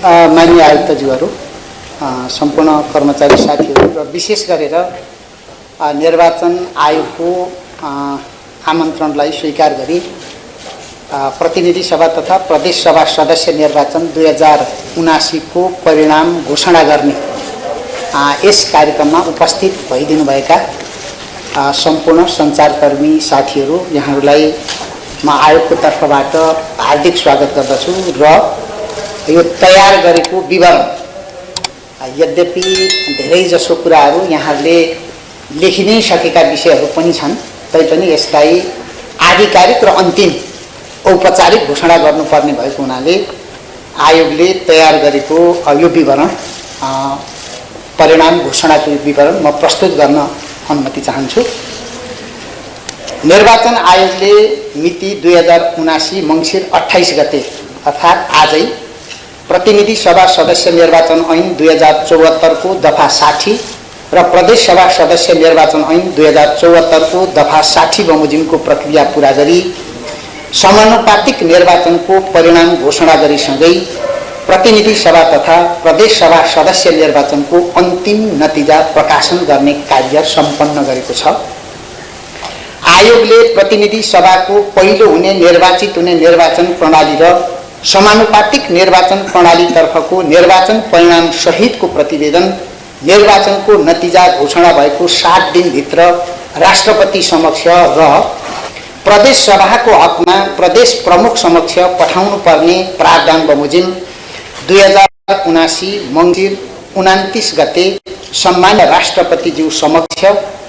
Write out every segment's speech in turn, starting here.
माननीय आयुक्तज्यूहरू, सम्पूर्ण कर्मचारी साथीहरू र विशेष गरेर निर्वाचन आयोगको आमन्त्रणलाई स्वीकार गरी प्रतिनिधि सभा तथा प्रदेश सभा सदस्य निर्वाचन 2079 को परिणाम घोषणा गर्ने यस कार्यक्रममा उपस्थित भइदिनुभएका सम्पूर्ण सञ्चारकर्मी साथीहरू, यहाँहरूलाई म आयोगको तर्फबाट हार्दिक स्वागत गर्दछु र यो तयार गरेको विवरण, यद्यपि धेरैजसो कुराहरू यहाँहरूले लेखि नै सकेका विषयहरू पनि छन्, तैपनि यसलाई आधिकारिक र अन्तिम औपचारिक घोषणा गर्नुपर्ने भएको हुनाले आयोगले तयार गरेको यो विवरण, परिणाम घोषणाको विवरण म प्रस्तुत गर्न अनुमति चाहन्छु। निर्वाचन आयोगले मिति 2079 मङ्सिर 28 गते अर्थात् आजै प्रतिनिधि सभा सदस्य निर्वाचन ऐन 2074 को दफा 60 र प्रदेश सभा सदस्य निर्वाचन ऐन 2074 को दफा 60 बमोजिमको प्रक्रिया पूरा गरी समानुपातिक निर्वाचनको परिणाम घोषणा गरेसँगै प्रतिनिधि सभा तथा प्रदेश सभा सदस्य निर्वाचनको अन्तिम नतिजा प्रकाशन गर्ने कार्य सम्पन्न गरेको छ। आयोगले प्रतिनिधि सभाको पहिलो हुने निर्वाचित हुने निर्वाचन प्रणाली र समानुपातिक निर्वाचन प्रणालीतर्फको निर्वाचन परिणाम सहितको प्रतिवेदन निर्वाचनको नतिजा घोषणा भएको 7 दिनभित्र राष्ट्रपति समक्ष र प्रदेश सभाको हकमा प्रदेश प्रमुख समक्ष पठाउनु पर्ने प्रावधान बमोजिम 2079 मङ्सिर 29 गते सम्मान्य राष्ट्रपतिज्यू समक्ष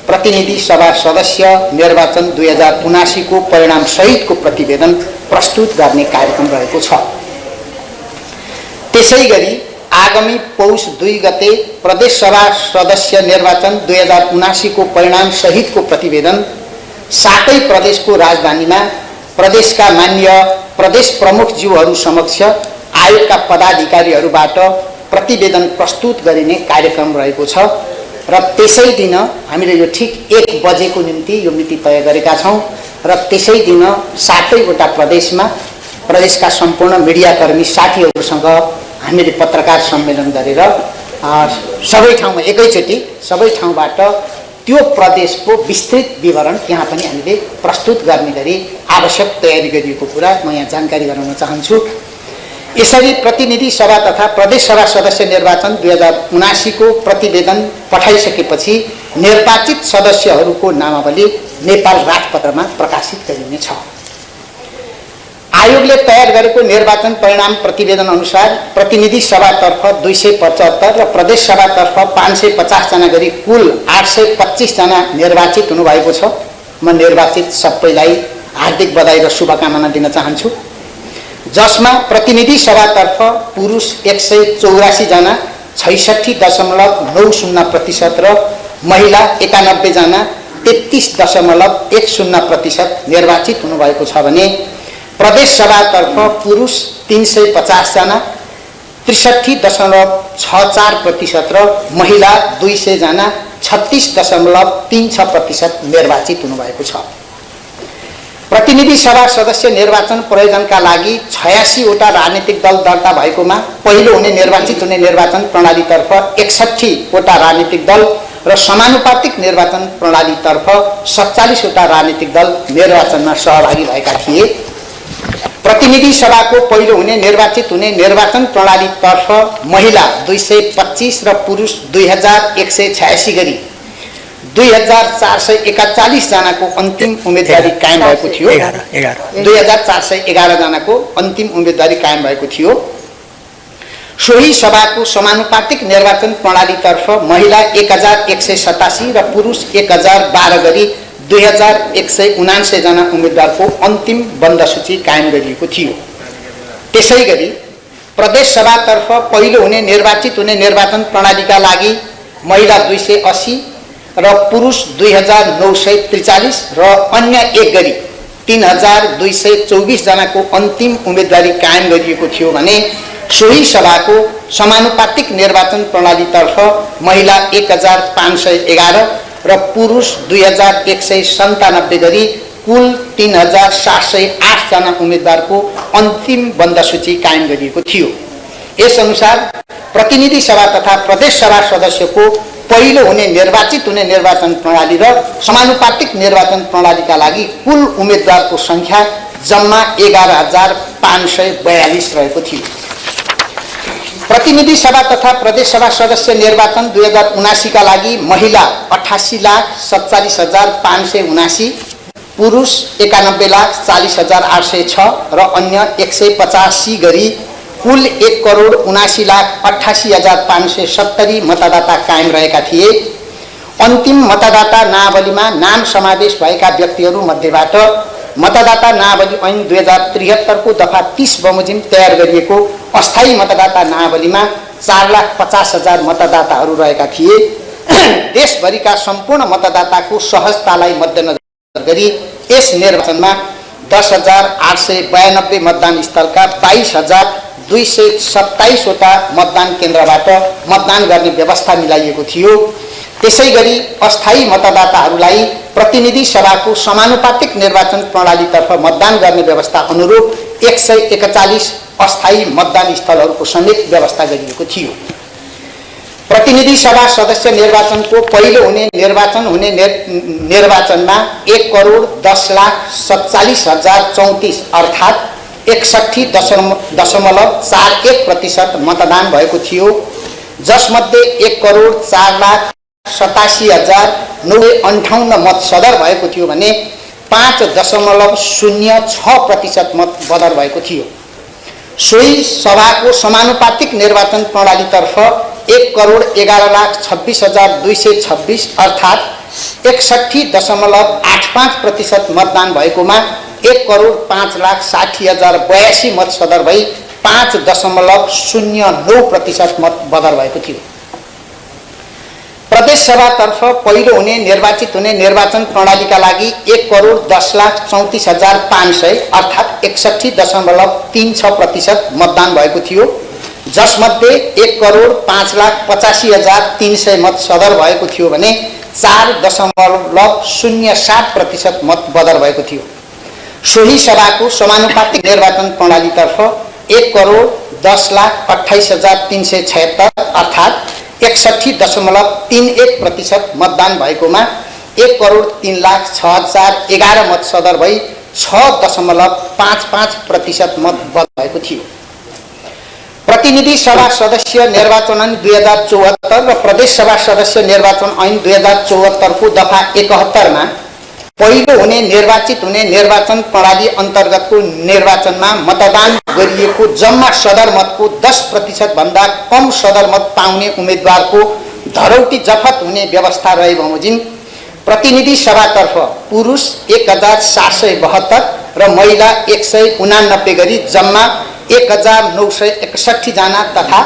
प्रतिनिधि सभा सदस्य निर्वाचन 2079 को परिणाम सहितको प्रतिवेदन प्रस्तुत गर्ने कार्यक्रम रहेको छ। त्यसैगरी आगामी पौष 2 गते प्रदेश सभा सदस्य निर्वाचन 2079 को परिणाम सहितको प्रतिवेदन सातै प्रदेशको राजधानीमा प्रदेशका मान्य प्रदेश प्रमुखज्यूहरू समक्ष आयोगका पदाधिकारीहरूबाट प्रतिवेदन प्रस्तुत गरिने कार्यक्रम रहेको छ र त्यसै दिन हामीले यो ठिक 1 बजेको निम्ति यो मिति तय गरेका छौं र त्यसै दिन सातैवटा प्रदेशमा प्रदेशका सम्पूर्ण मिडियाकर्मी साथीहरूसँग हामीले पत्रकार सम्मेलन गरेर सबै ठाउँमा एकैचोटि सबै ठाउँबाट त्यो प्रदेशको विस्तृत विवरण यहाँ पनि हामीले प्रस्तुत गर्ने गरी आवश्यक तयारी गरिएको कुरा म यहाँ जानकारी गराउन चाहन्छु। यसरी प्रतिनिधि सभा तथा प्रदेश सभा सदस्य निर्वाचन 2079 को प्रतिवेदन पठाइसकेपछि निर्वाचित सदस्यहरूको नामावली नेपाल राजपत्रमा प्रकाशित गरिनेछ। आयोगले तयार गरेको निर्वाचन परिणाम प्रतिवेदन अनुसार प्रतिनिधि सभातर्फ 275 र प्रदेश सभातर्फ 550 जना गरी कुल 825 जना निर्वाचित हुनुभएको छ। म निर्वाचित सबैलाई हार्दिक बधाई र शुभकामना दिन चाहन्छु, जसमा प्रतिनिधि सभातर्फ पुरुष 184 जना 66.90% र महिला 91 जना 33.10% निर्वाचित हुनुभएको छ भने प्रदेश सभातर्फ पुरुष 350 जना 63.64% र महिला 200 जना 36.36% निर्वाचित हुनुभएको छ। प्रतिनिधि सभा सदस्य निर्वाचन प्रयोजनका लागि 86 वटा राजनीतिक दल दर्ता भएकोमा पहिलो हुने निर्वाचन प्रणालीतर्फ 61 वटा राजनीतिक दल र समानुपातिक निर्वाचन प्रणालीतर्फ 47 वटा राजनीतिक दल निर्वाचनमा सहभागी भएका थिए। प्रतिनिधि सभाको पहिलो हुने निर्वाचन प्रणालीतर्फ महिला 225 र पुरुष 2186 गरी 2441 जनाको अन्तिम उम्मेदवारी कायम भएको थियो। 2411 जनाको अन्तिम उम्मेदवारी कायम भएको थियो। सोही सभाको समानुपातिक निर्वाचन प्रणालीतर्फ महिला 1187 र पुरुष 1012 गरी 2179 जना उम्मेदवारको अन्तिम बन्द सूची कायम गरिएको थियो। त्यसैगरी प्रदेश सभातर्फ पहिलो हुने निर्वाचन प्रणालीका लागि महिला 280 र पुरुष 2943 र अन्य एक गरी 3224 जनाको अन्तिम उम्मेदवारी कायम गरिएको थियो भने सोही सभाको समानुपातिक निर्वाचन प्रणालीतर्फ महिला 1511 र पुरुष 2197 गरी कुल 3708 जना उम्मेदवारको अन्तिम बन्द सूची कायम गरिएको थियो। यस अनुसार प्रतिनिधि सभा तथा प्रदेश सभा सदस्यको पहिलो हुने निर्वाचित हुने निर्वाचन प्रणाली र समानुपातिक निर्वाचन प्रणालीका लागि कुल उम्मेदवारको संख्या जम्मा 11,542 रहेको थियो। प्रतिनिधि सभा तथा प्रदेश सभा सदस्य निर्वाचन 2079 का लागि महिला 88,47,579, पुरुष 91,40,806 र अन्य 185 गरी कुल 1,79,88,570 मतदाता कायम रहेका थिए। अन्तिम मतदाता नावलीमा नाम समावेश भएका व्यक्तिहरू मध्येबाट मतदाता नावली ऐन 2073 को दफा 30 बमोजिम तयार गरिएको अस्थायी मतदाता नावलीमा 4,50,000 मतदाताहरू रहेका थिए। देशभरिका सम्पूर्ण मतदाताको सहजतालाई मध्यनजर गरी यस निर्वाचनमा 10,892 मतदान स्थलका 22,227 वटा मतदान केन्द्रबाट मतदान गर्ने व्यवस्था मिलाइएको थियो। त्यसैगरी अस्थायी मतदाताहरूलाई प्रतिनिधि सभाको समानुपातिक निर्वाचन प्रणालीतर्फ मतदान गर्ने व्यवस्था अनुरूप 141 अस्थायी मतदान स्थलहरूको समेत व्यवस्था गरिएको थियो। प्रतिनिधि सभा सदस्य निर्वाचनको पहिलो हुने निर्वाचनमा 1,10,47,034 अर्थात् 61.41% मतदान भएको थियो, जसमध्ये 1,04,87,958 मत सदर भएको थियो भने 5.06% मत बदर भएको थियो। सोही सभाको समानुपातिक निर्वाचन प्रणालीतर्फ 1,11,26,226 अर्थात् 61.85% मतदान भएकोमा 1,05,60,082 मत सदर भई 5.09% मत बदर भएको थियो। प्रदेश सभातर्फ पहिलो हुने निर्वाचन प्रणालीका लागि 1,10,34,500 अर्थात् 61.36% मतदान भएको थियो, जसमध्ये 1,05,85,300 मत सदर भएको थियो भने 4.07% मत बदर भएको थियो। सोही सभाको समानुपातिक निर्वाचन प्रणालीतर्फ 1,10,28,376 अर्थात् 61.31% मतदान भएकोमा 1,03,06,011 मत सदर भई 6.55% मत बदर भएको थियो। प्रतिनिधि सभा सदस्य निर्वाचन ऐन 2074 र प्रदेश सभा सदस्य निर्वाचन ऐन 2074 को दफा 71 मा पहिलो हुने निर्वाचन प्रणाली अन्तर्गतको निर्वाचनमा मतदान गरिएको जम्मा सदर मतको 10% भन्दा कम सदर मत पाउने उम्मेदवारको धरौटी जफत हुने व्यवस्था रहे बमोजिम प्रतिनिधि सभातर्फ पुरुष 1,772 र महिला 189 गरी जम्मा 1,961 जना तथा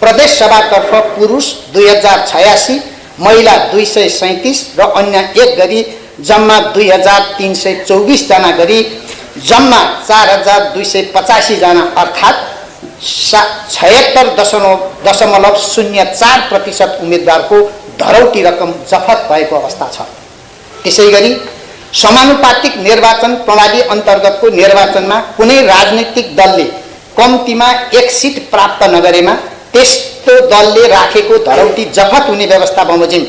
प्रदेश सभातर्फ पुरुष 2,086, महिला 237 र अन्य 1 गरी जम्मा 2,324 जना गरी जम्मा 4,285 जना अर्थात् 76.04% उम्मेदवारको धरौटी रकम जफत भएको अवस्था छ। त्यसैगरी समानुपातिक निर्वाचन प्रणाली अन्तर्गतको निर्वाचनमा कुनै राजनीतिक दलले कम्तीमा 1 सिट प्राप्त नगरेमा त्यस्तो दलले राखेको धरौटी जफत हुने व्यवस्था बमोजिम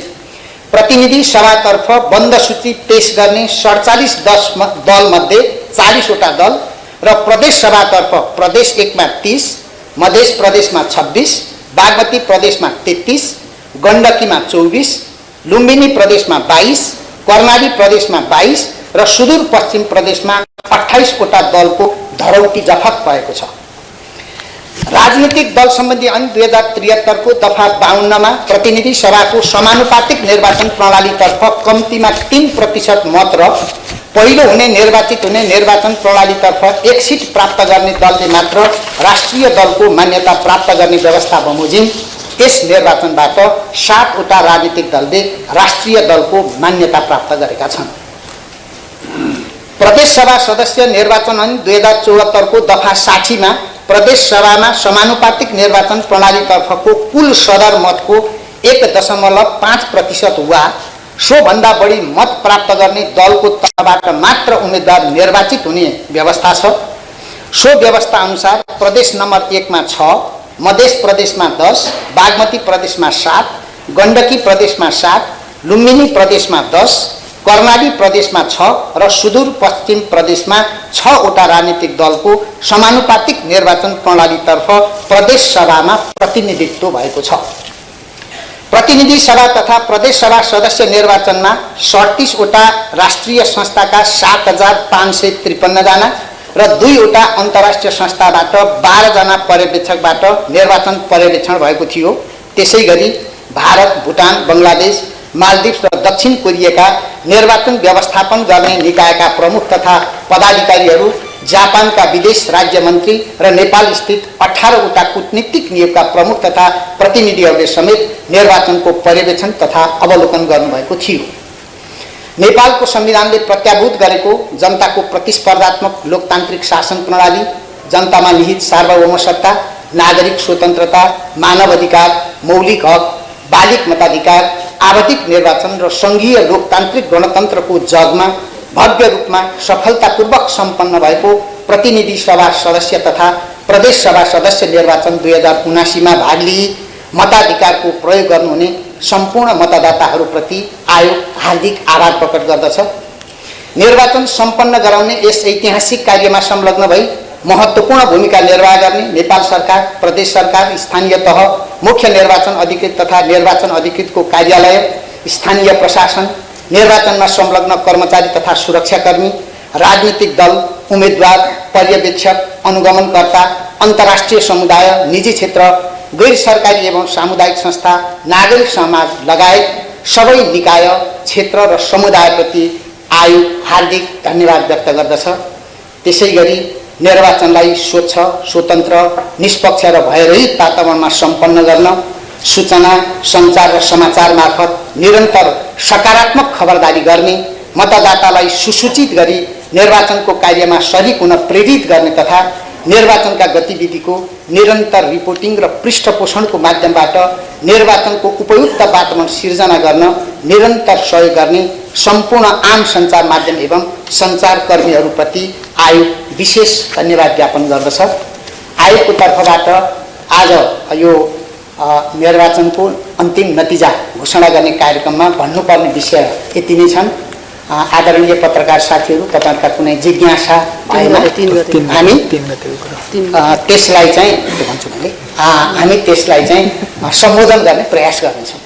प्रतिनिधि सभातर्फ बन्द सूची पेश गर्ने 47 दल मध्ये 40 वटा दल र प्रदेश सभातर्फ प्रदेश 1 मा 30, मध्य प्रदेशमा 26, बागमती प्रदेशमा 33, गण्डकीमा 24, लुम्बिनी प्रदेशमा 22, कर्णाली प्रदेशमा 22 र सुदूरपश्चिम प्रदेशमा 28 वटा दलको धरौटी जफत भएको छ। राजनीतिक दल सम्बन्धी ऐन 2073 को दफा 52 मा प्रतिनिधि सभाको समानुपातिक निर्वाचन प्रणालीतर्फ कम्तीमा 3% मत र पहिलो हुने निर्वाचन प्रणालीतर्फ 1 सिट प्राप्त गर्ने दलले मात्र राष्ट्रिय दलको मान्यता प्राप्त गर्ने व्यवस्था बमोजिम यस निर्वाचनबाट 7 वटा राजनीतिक दलले राष्ट्रिय दलको मान्यता प्राप्त गरेका छन्। प्रदेश सभा सदस्य निर्वाचन ऐन 2074 को दफा 60 मा प्रदेश सभामा समानुपातिक निर्वाचन प्रणालीतर्फको कुल सदर मतको 1.5% वा सो भन्दा बढी मत प्राप्त गर्ने दलको तर्फबाट मात्र उम्मेदवार निर्वाचित हुने व्यवस्था छ। सो व्यवस्था अनुसार प्रदेश नम्बर 1 मा 6, मध्य प्रदेशमा 10, बागमती प्रदेशमा 7, गण्डकी प्रदेशमा 7, लुम्बिनी प्रदेशमा 10, कर्णाली प्रदेशमा 6 र सुदूरपश्चिम प्रदेशमा 6 वटा राजनीतिक दलको समानुपातिक निर्वाचन प्रणालीतर्फ प्रदेश सभामा प्रतिनिधित्व भएको छ। प्रतिनिधि सभा तथा प्रदेश सभा सदस्य निर्वाचनमा 37 वटा राष्ट्रिय संस्थाका 7,553 जना र 2 वटा अन्तर्राष्ट्रिय संस्थाबाट 12 जना पर्यवेक्षकबाट निर्वाचन पर्यवेक्षण भएको थियो। त्यसैगरी भारत, भुटान, बङ्गलादेश, मालदिप्स र दक्षिण कोरियाका निर्वाचन व्यवस्थापन गर्ने निकायका प्रमुख तथा पदाधिकारीहरू, जापानका विदेश राज्य मन्त्री र नेपाल स्थित 18 वटा कूटनीतिक नियोगका प्रमुख तथा प्रतिनिधिहरूले समेत निर्वाचनको पर्यवेक्षण तथा अवलोकन गर्नुभएको थियो। नेपालको संविधानले प्रत्याभूत गरेको जनताको प्रतिस्पर्धात्मक लोकतान्त्रिक शासन प्रणाली, जनतामा निहित सार्वभौम सत्ता, नागरिक स्वतन्त्रता, मानव अधिकार, मौलिक हक, बालिक मताधिकार, आवधिक निर्वाचन र सङ्घीय लोकतान्त्रिक गणतन्त्रको जगमा भव्य रूपमा सफलतापूर्वक सम्पन्न भएको प्रतिनिधि सभा सदस्य तथा प्रदेश सभा सदस्य निर्वाचन 2079 मा भाग लिई मताधिकारको प्रयोग गर्नुहुने सम्पूर्ण मतदाताहरूप्रति आयोग हार्दिक आभार प्रकट गर्दछ। निर्वाचन सम्पन्न गराउने यस ऐतिहासिक कार्यमा संलग्न भई महत्त्वपूर्ण भूमिका निर्वाह गर्ने नेपाल सरकार, प्रदेश सरकार, स्थानीय तह, मुख्य निर्वाचन अधिकृत तथा निर्वाचन अधिकृतको कार्यालय, स्थानीय प्रशासन, निर्वाचनमा संलग्न कर्मचारी तथा सुरक्षाकर्मी, राजनीतिक दल, उम्मेदवार, पर्यवेक्षक, अनुगमनकर्ता, अन्तर्राष्ट्रिय समुदाय, निजी क्षेत्र, गैर सरकारी एवं सामुदायिक संस्था, नागरिक समाज लगायत सबै निकाय, क्षेत्र र समुदायप्रति आयोग हार्दिक धन्यवाद व्यक्त गर्दछ। त्यसैगरी निर्वाचनलाई स्वच्छ, स्वतन्त्र, निष्पक्ष र भयरहित वातावरणमा सम्पन्न गर्न सूचना, सञ्चार र समाचार मार्फत निरन्तर सकारात्मक खबरदारी गर्ने, मतदातालाई सुसूचित गरी निर्वाचनको कार्यमा सरिक हुन प्रेरित गर्ने तथा निर्वाचनका गतिविधिको निरन्तर रिपोर्टिङ र पृष्ठपोषणको माध्यमबाट निर्वाचनको उपयुक्त वातावरण सिर्जना गर्न निरन्तर सहयोग गर्ने सम्पूर्ण आम सञ्चार माध्यम एवं सञ्चारकर्मीहरूप्रति आयोग विशेष धन्यवाद ज्ञापन गर्दछ। आयोगको तर्फबाट आज यो निर्वाचनको अन्तिम नतिजा घोषणा गर्ने कार्यक्रममा भन्नुपर्ने विषय यति नै छन्। आदरणीय पत्रकार साथीहरू, तपाईहरुका कुनै जिज्ञासा भएमा हामी त्यसलाई चाहिँ के भन्छु भने हामी त्यसलाई चाहिँ सम्बोधन गर्ने प्रयास गर्नेछौँ।